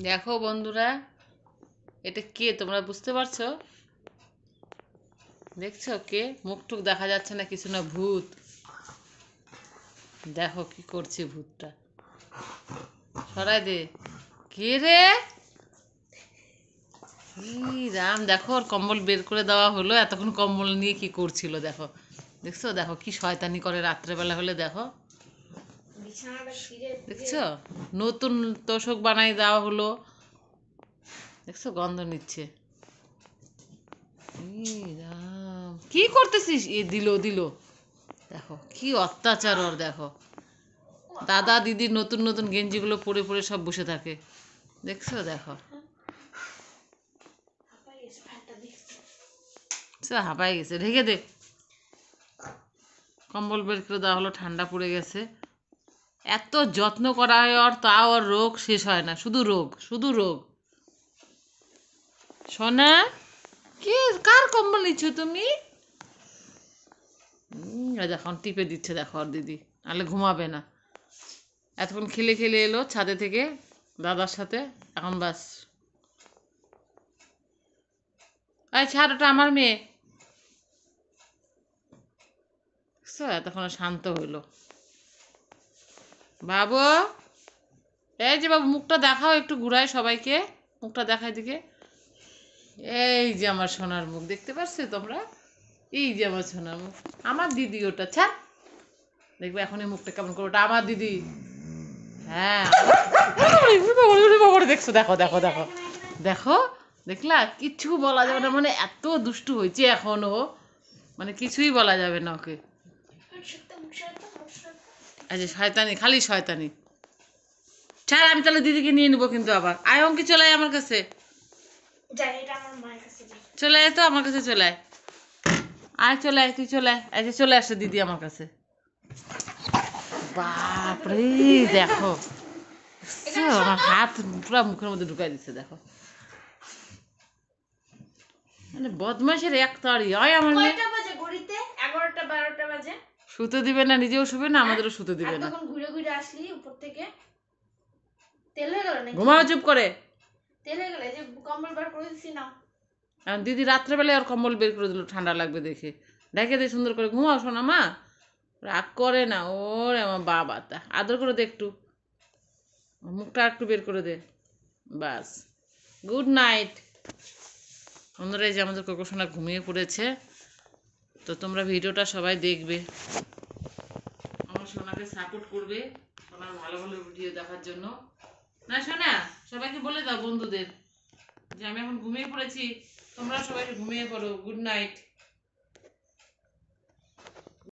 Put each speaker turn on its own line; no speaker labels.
দেখো বন্ধুরা, এটা কে তোমরা বুঝতে পারছো? দেখছো কে? মুখটুক দেখা যাচ্ছে না, কিছু না, ভূত। দেখো কি করছে ভূতটা, সরাই দে। কে রে? রাম, দেখো ওর কম্বল বের করে দেওয়া হলো। এতক্ষণ কম্বল নিয়ে কি করছিল দেখো। দেখছো, দেখো কি শয়তানি করে রাত্রেবেলা হলে। দেখো, দেখছো, নতুন তোষক বানাই দেওয়া হলো। দেখছো গন্ধ নিচ্ছে। রাম, কি করতেছিস? এ দিল দিল। দেখো কি অত্যাচার ওর। দেখো, দাদা দিদির নতুন নতুন গেঞ্জিগুলো পরে পরে সব বসে থাকে। দেখছো, দেখো হাঁপাই গেছে। ঢেকে দে। কম্বল বের করে দেওয়া হলো, ঠান্ডা পড়ে গেছে। এত যত্ন করা হয় ওর, তাও ওর রোগ শেষ হয় না, শুধু রোগ, শুধু রোগ। সোনা, কে, কার কম্বল নিচ্ছ তুমি? এখন টিপে দিচ্ছে দেখো ওর দিদি, নাহলে ঘুমাবে না। এতক্ষণ খেলে খেলে এলো ছাদে থেকে দাদার সাথে, এখন বাস। এই ছাড়, ওটা আমার মেয়ে। এতক্ষণ শান্ত হইলো। বাবু, এই যে বাবু, মুখটা দেখাও একটু, ঘুরায় সবাইকে, মুখটা দেখায় দিকে। এই যে আমার সোনার মুখ, দেখতে পাচ্ছো তোমরা? এই যে আমার সোনার মুখ, আমার দিদি ওটা। ছাড়, দেখবে এখন এই মুখটা কেমন করে, ওটা আমার দিদি। হ্যাঁ, দেখছো, দেখো দেখো দেখো দেখো, দেখলা? কিচ্ছু বলা যাবে না, মানে এত দুষ্টু হয়েছে এখনো, মানে কিছুই বলা যাবে না ওকে। আচ্ছা, শয়তানি, খালি শয়তানি। ছাড়, আমি তাহলে দিদিকে নিয়ে নেবো কিন্তু আবার। আয় অঙ্কি, চলে আয় আমার কাছে, চলে আয় তো আমার কাছে, চলে আয়। আয়, চলে আয়, তুই চলে আয়। এই যে চলে আসছে দিদি আমার কাছে। বাপরে, দেখো, আমার হাত পুরো মুখের মধ্যে ঢুকাই দিচ্ছে। দেখো, মানে বদমাইশের এক তাড়ি। আয় আমার মেয়ে।
11টা 12টা বাজে।
শুতে দিবে না, নিজেও শুবে না, আমাদেরও শুতে দিবে না।
তখন ঘুরে ঘুরে আসলি উপর থেকে, তেল হয়ে গেল নাকি?
ঘুমাও চুপ করে।
তেল হয়ে গেল, যে কম্বল বার করে দিছি না।
আর দিদি রাত্রেবেলায় আর কম্বল বের করে দিল, ঠান্ডা লাগবে দেখে। ডেকে দিয়ে সুন্দর করে ঘুমাও শোনা মা। রাগ করে না। ওরে আমার বাবাটা, আদর করে দে একটু, মুখটা একটু বের করে দে, বাস। গুড নাইট বন্ধুরা। এই যে আমাদের কোকো সোনা ঘুমিয়ে পড়েছে। তো তোমরা ভিডিওটা সবাই দেখবে, আমার সোনাকে সাপোর্ট করবে, সোনার ভালো ভালো ভিডিও দেখার জন্য। না সোনা, সবাইকে বলে দাও বন্ধুদের যে আমি এখন ঘুমিয়ে পড়েছি, তোমরা সবাই ঘুমিয়ে পড়ো। Good night.